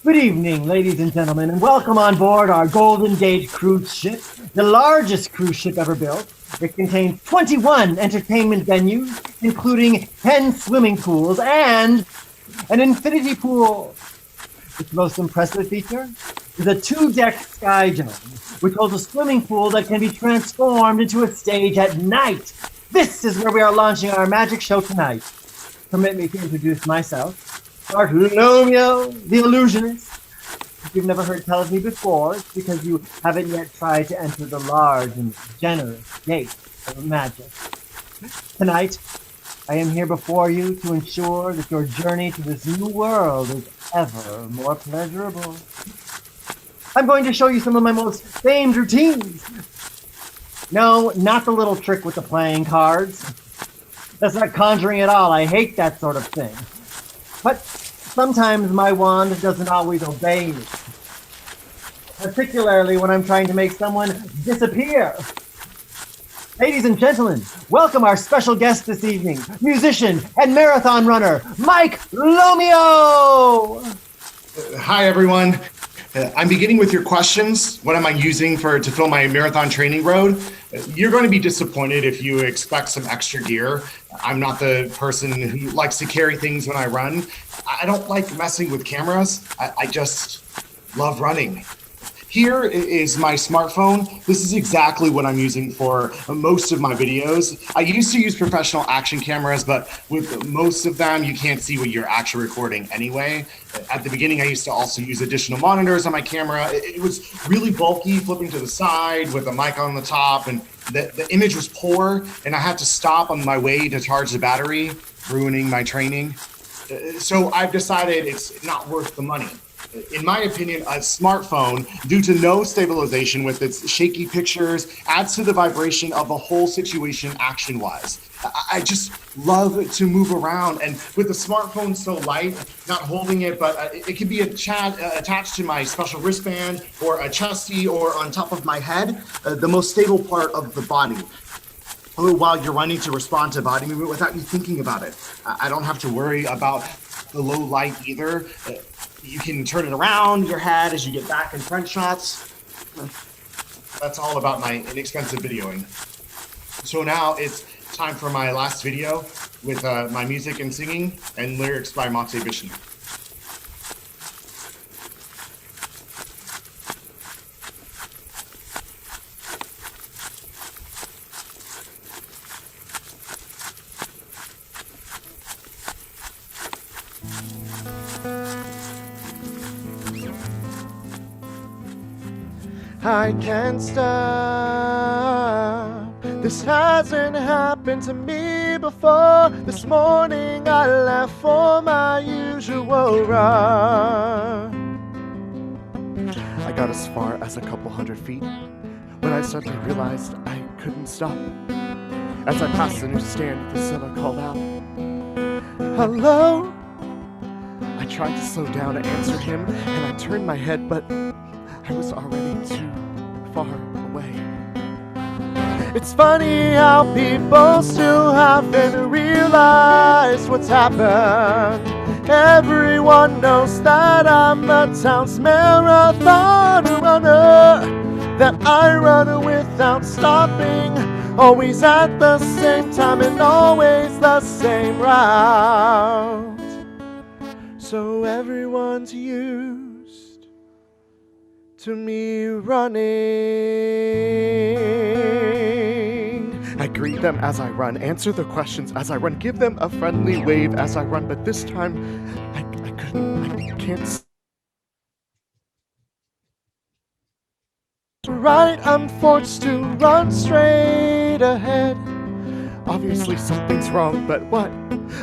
Good evening, ladies and gentlemen, and welcome on board our Golden Gate cruise ship, the largest cruise ship ever built. It contains 21 entertainment venues, including 10 swimming pools and an infinity pool. Its most impressive feature is a 2-deck sky dome, which holds a swimming pool that can be transformed into a stage at night. This is where we are launching our magic show tonight. Permit me to introduce myself. Bartolomeo, the illusionist. If you've never heard tell of me before, it's because you haven't yet tried to enter the large and generous gate of magic. Tonight, I am here before you to ensure that your journey to this new world is ever more pleasurable. I'm going to show you some of my most famed routines. No, not the little trick with the playing cards. That's not conjuring at all. I hate that sort of thing. But sometimes my wand doesn't always obey me, particularly when I'm trying to make someone disappear. Ladies and gentlemen, welcome our special guest this evening, musician and marathon runner, Mike Lomeo! Hi, everyone. I'm beginning with your questions. What am I using to fill my marathon training road? You're going to be disappointed if you expect some extra gear. I'm not the person who likes to carry things when I run. I don't like messing with cameras. I just love running. Here is my smartphone. This is exactly what I'm using for most of my videos. I used to use professional action cameras, but with most of them, you can't see what you're actually recording anyway. At the beginning, I used to also use additional monitors on my camera. It was really bulky, flipping to the side with a mic on the top, and the image was poor, and I had to stop on my way to charge the battery, ruining my training. So I've decided it's not worth the money. In my opinion, a smartphone, due to no stabilization with its shaky pictures, adds to the vibration of the whole situation action-wise. I just love to move around, and with the smartphone so light, not holding it, but it could be attached to my special wristband or a chesty or on top of my head, the most stable part of the body. While you're running to respond to body movement without you thinking about it. I don't have to worry about the low light either. You can turn it around your head as you get back in front shots. That's all about my inexpensive videoing. So now it's time for my last video with my music and singing and lyrics by Monte Vishnu. I can't stop. This hasn't happened to me before. This morning I left for my usual run. I got as far as a couple hundred feet when I suddenly realized I couldn't stop. As I passed the newsstand, the seller called out, "Hello?" I tried to slow down to answer him, and I turned my head, but I was already too far away. It's funny how people still haven't realized what's happened. Everyone knows that I'm the town's marathon runner, that I run without stopping, always at the same time and always the same route. So everyone's used to me running. I greet them as I run, answer their questions as I run, give them a friendly wave as I run, but this time I can't. Right, I'm forced to run straight ahead. Obviously something's wrong, but what?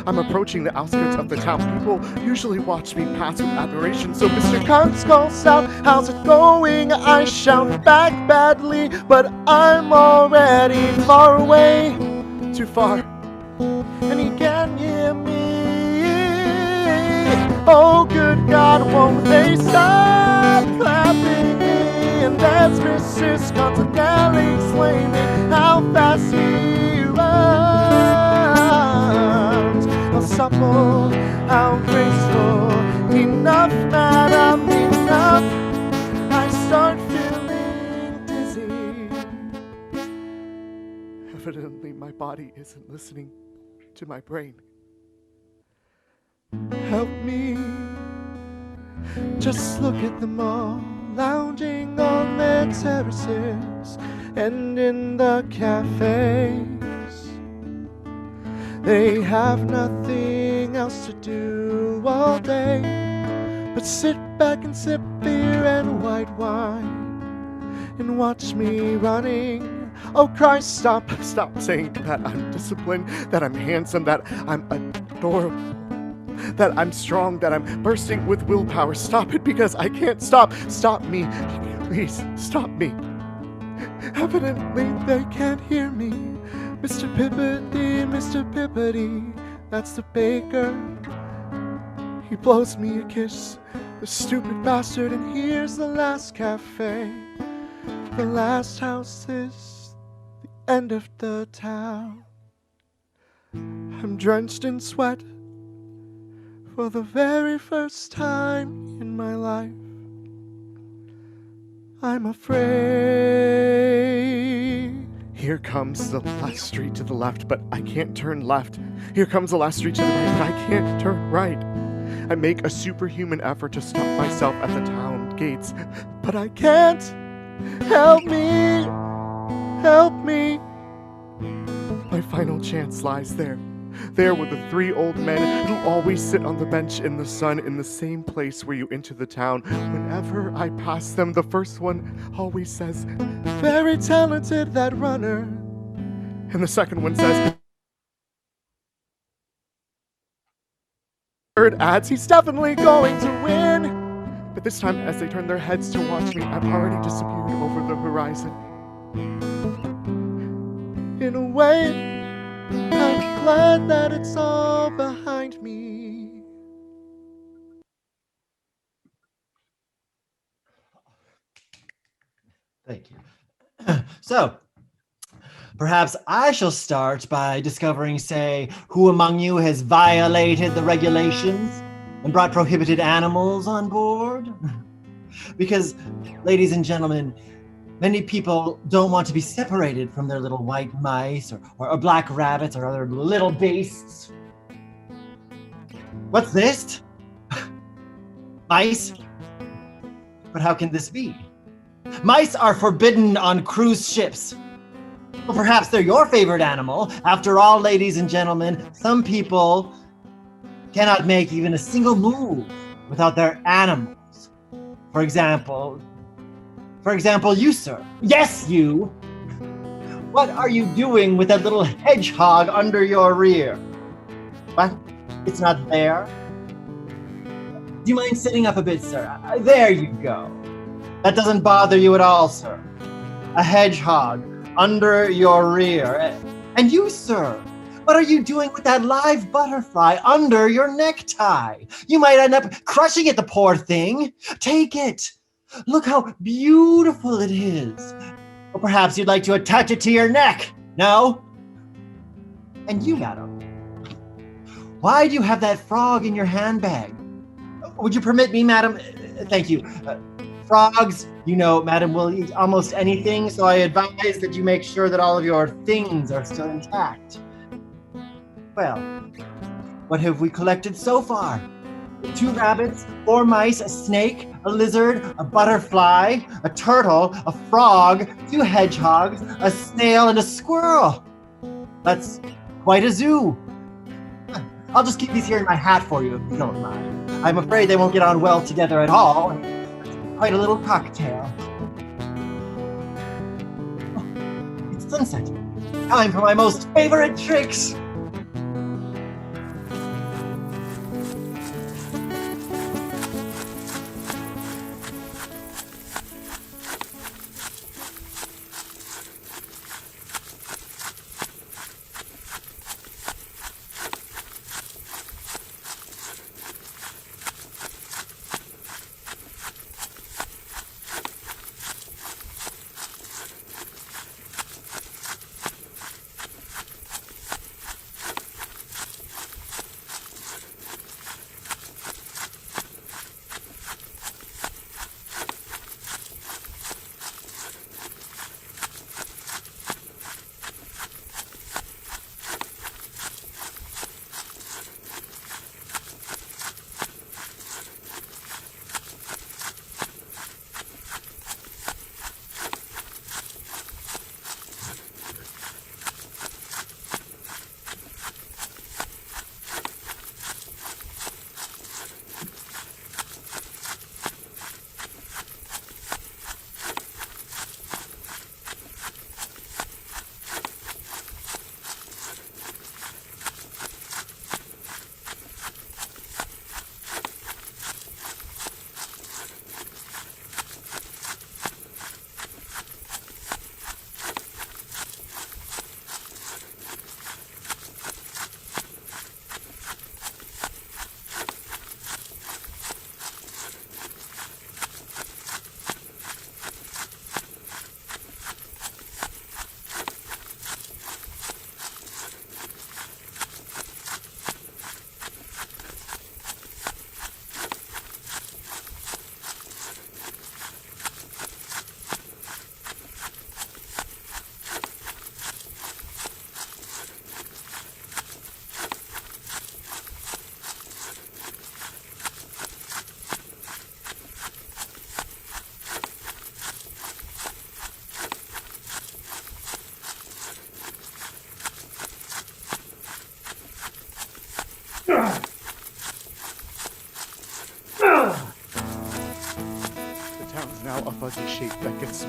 I'm approaching the outskirts of the town. People usually watch me pass with admiration. So Mr. Cox calls out, "How's it going?" I shout back badly, but I'm already far away, too far, and he can't hear me. Oh good God, won't they stop clapping me? And there's Mrs. Continental explaining how fast he runs. How supple, how graceful, he knows enough, madam, enough. I start feeling dizzy. Evidently, my body isn't listening to my brain. Help me. Just look at them all, lounging on their terraces and in the cafes. They have nothing else to do all day but sit back and sip beer and white wine and watch me running. Oh Christ, stop saying that I'm disciplined, that I'm handsome, that I'm adorable, that I'm strong, that I'm bursting with willpower. Stop it, because I can't stop. Stop me. Please, stop me. Evidently, they can't hear me. Mr. Pippity, that's the baker. He blows me a kiss, the stupid bastard, and here's the last cafe. The last house is the end of the town. I'm drenched in sweat for the very first time in my life. I'm afraid. Here comes the last street to the left, but I can't turn left. Here comes the last street to the right, but I can't turn right. I make a superhuman effort to stop myself at the town gates, but I can't. Help me! Help me! My final chance lies there. There were the 3 old men who always sit on the bench in the sun in the same place where you enter the town. Whenever I pass them, the first one always says, "Very talented, that runner." And the second one says, third adds, "He's definitely going to win." But this time, as they turn their heads to watch me, I've already disappeared over the horizon. In a way, I'm glad that it's all behind me. Thank you. So, perhaps I shall start by discovering, say, who among you has violated the regulations and brought prohibited animals on board? Because, ladies and gentlemen, many people don't want to be separated from their little white mice or black rabbits or other little beasts. What's this? Mice? But how can this be? Mice are forbidden on cruise ships. Well, perhaps they're your favorite animal. After all, ladies and gentlemen, some people cannot make even a single move without their animals. For example, you, sir. Yes, you. What are you doing with that little hedgehog under your rear? What? It's not there? Do you mind sitting up a bit, sir? There you go. That doesn't bother you at all, sir. A hedgehog under your rear. And you, sir, what are you doing with that live butterfly under your necktie? You might end up crushing it, the poor thing. Take it. Look how beautiful it is. Or perhaps you'd like to attach it to your neck. No? And you, madam, why do you have that frog in your handbag? Would you permit me, madam? Thank you. Frogs, you know, madam, will eat almost anything, so I advise that you make sure that all of your things are still intact. Well, what have we collected so far? 2 rabbits, 4 mice, a snake, a lizard, a butterfly, a turtle, a frog, 2 hedgehogs, a snail, and a squirrel. That's quite a zoo. I'll just keep these here in my hat for you, if you don't mind. I'm afraid they won't get on well together at all. Quite a little cocktail. Oh, it's sunset. Time for my most favorite tricks.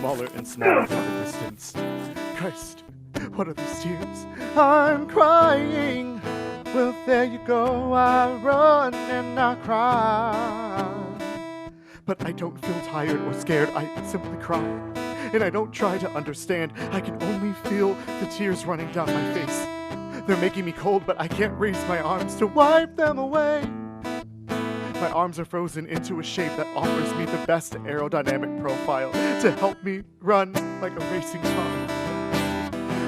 smaller and smaller in the distance. Christ, what are these tears? I'm crying. Well, there you go. I run and I cry. But I don't feel tired or scared. I simply cry. And I don't try to understand. I can only feel the tears running down my face. They're making me cold, but I can't raise my arms to wipe them away. My arms are frozen into a shape that offers me the best aerodynamic profile to help me run like a racing car.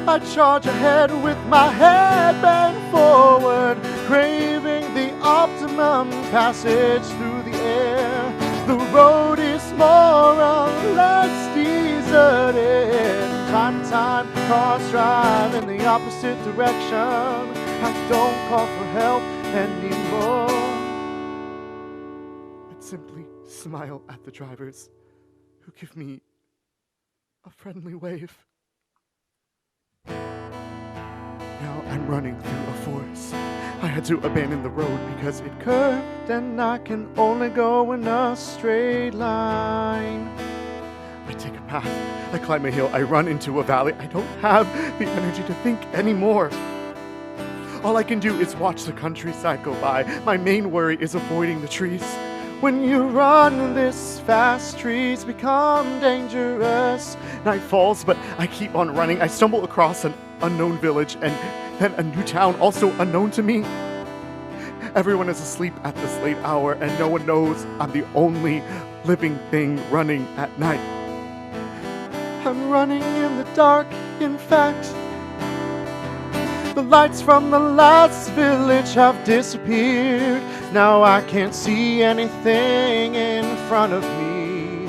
I charge ahead with my head bent forward, craving the optimum passage through the air. The road is more or less deserted. Time to time, cars drive in the opposite direction. I don't call for help anymore. I simply smile at the drivers who give me a friendly wave. Now I'm running through a forest. I had to abandon the road because it curved and I can only go in a straight line. I take a path, I climb a hill, I run into a valley. I don't have the energy to think anymore. All I can do is watch the countryside go by. My main worry is avoiding the trees. When you run this fast, trees become dangerous. Night falls, but I keep on running. I stumble across an unknown village and then a new town, also unknown to me. Everyone is asleep at this late hour, and no one knows I'm the only living thing running at night. I'm running in the dark, in fact. The lights from the last village have disappeared. Now I can't see anything in front of me.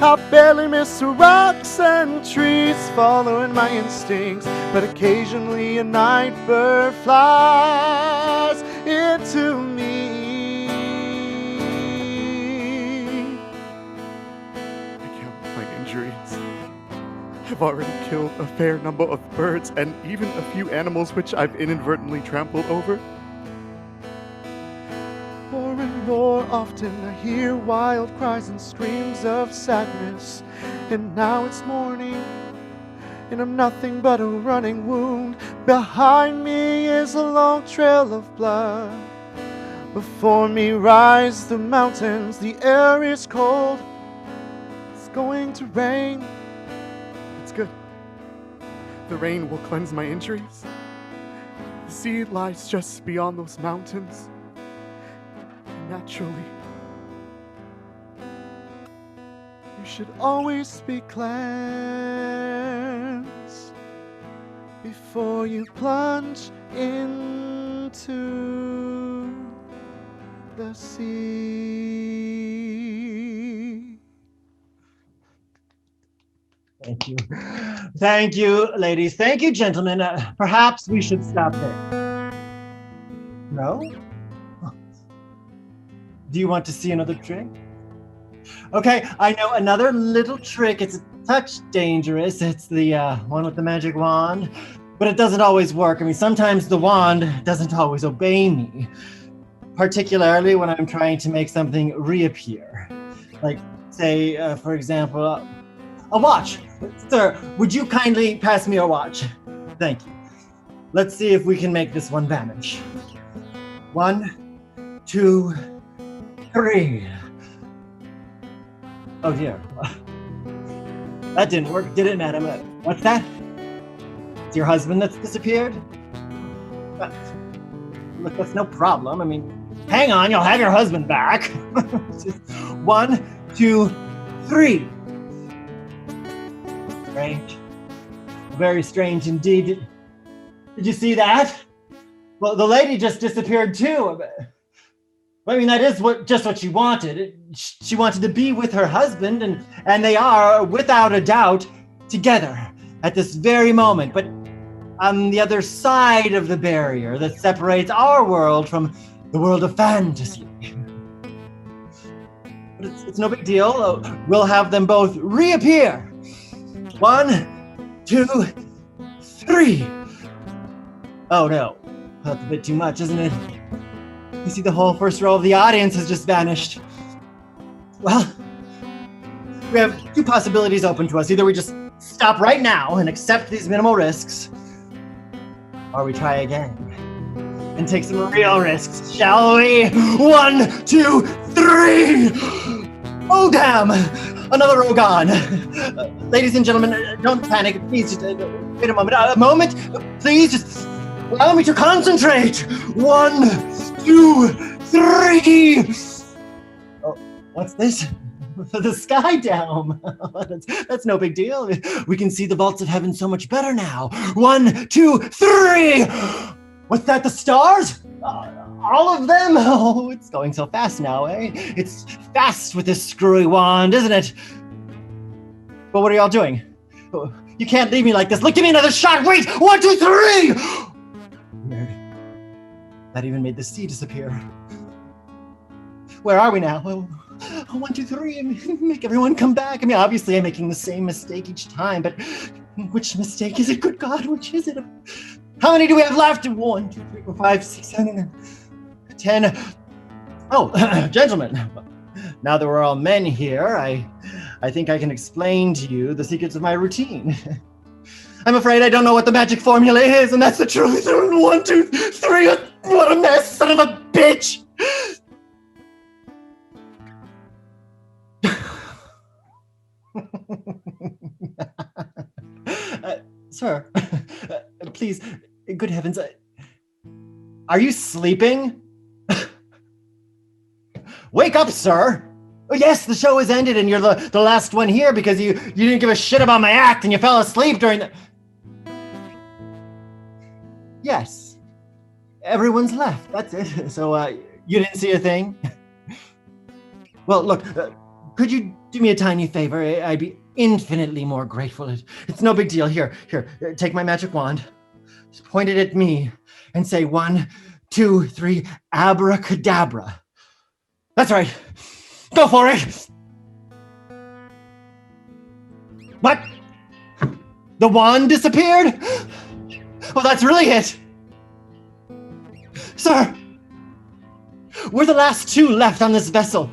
I barely miss rocks and trees, following my instincts. But occasionally a night bird flies into me. I count my injuries. I've already killed a fair number of birds and even a few animals which I've inadvertently trampled over. More and more often I hear wild cries and screams of sadness. And now it's morning, and I'm nothing but a running wound. Behind me is a long trail of blood. Before me rise the mountains, the air is cold. It's going to rain. It's good. The rain will cleanse my injuries. The sea lies just beyond those mountains. And naturally, you should always be cleansed before you plunge into the sea. Thank you. Thank you, ladies. Thank you, gentlemen. Perhaps we should stop there. No? Do you want to see another trick? Okay, I know another little trick. It's a touch dangerous. It's the one with the magic wand, but it doesn't always work. I mean, sometimes the wand doesn't always obey me, particularly when I'm trying to make something reappear. Like, say, for example, a watch. Sir, would you kindly pass me a watch? Thank you. Let's see if we can make this one vanish. 1, 2, 3. Oh dear. That didn't work, did it, madam? What's that? It's your husband that's disappeared? Look, that's no problem. I mean, hang on, you'll have your husband back. 1, 2, 3. Strange. Very strange indeed. Did you see that? Well, the lady just disappeared too. I mean, that is just what she wanted. She wanted to be with her husband, and they are, without a doubt, together at this very moment. But on the other side of the barrier that separates our world from the world of fantasy. But it's no big deal. We'll have them both reappear. 1, 2, 3. Oh no, that's a bit too much, isn't it? You see, the whole first row of the audience has just vanished. Well, We have two possibilities open to us. Either we just stop right now and accept these minimal risks, or we try again and take some real risks, shall we? 1, 2, 3! Oh, damn! Another row gone. Ladies and gentlemen, don't panic. Please, just wait a moment. A moment. Please, just allow me to concentrate. 1, 2, 3! Oh, what's this? The sky dome. That's no big deal. We can see the vaults of heaven so much better now. 1, 2, 3! What's that, the stars? All of them? Oh, it's going so fast now, eh? It's fast with this screwy wand, isn't it? But what are y'all doing? You can't leave me like this. Look, give me another shot. Wait! 1, 2, 3! Weird. That even made the sea disappear. Where are we now? 1, 2, 3, make everyone come back. I mean, obviously I'm making the same mistake each time, but which mistake is it? Good God, which is it? How many do we have left? 1, 2, 3, 4, 5, 6, 7, 10. Oh, gentlemen, now that we're all men here, I think I can explain to you the secrets of my routine. I'm afraid I don't know what the magic formula is, and that's the truth. 1, 2, 3, what a mess, son of a bitch! Sir, please, good heavens, are you sleeping? Wake up, sir! Oh, yes, the show has ended and you're the last one here because you didn't give a shit about my act and you fell asleep during the... Yes, everyone's left, that's it. So, you didn't see a thing? Well, look, could you do me a tiny favor? I'd be infinitely more grateful. It's no big deal. Here, take my magic wand. Just point it at me and say 1, 2, 3, abracadabra. That's right. Go for it. What? The wand disappeared? Well, that's really it. Sir, we're the last 2 left on this vessel.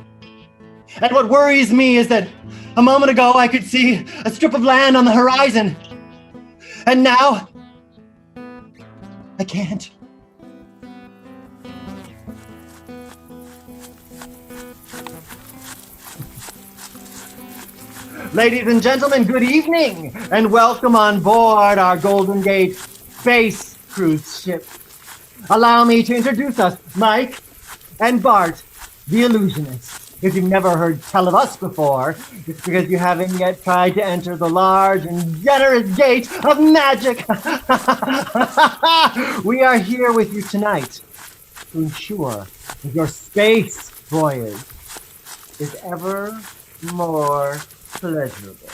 And what worries me is that a moment ago I could see a strip of land on the horizon. And now, I can't. Ladies and gentlemen, good evening, and welcome on board our Golden Gate space cruise ship. Allow me to introduce us, Mike and Bart, the illusionists. If you've never heard tell of us before, it's because you haven't yet tried to enter the large and generous gate of magic. We are here with you tonight to ensure that your space voyage is ever more pleasurable.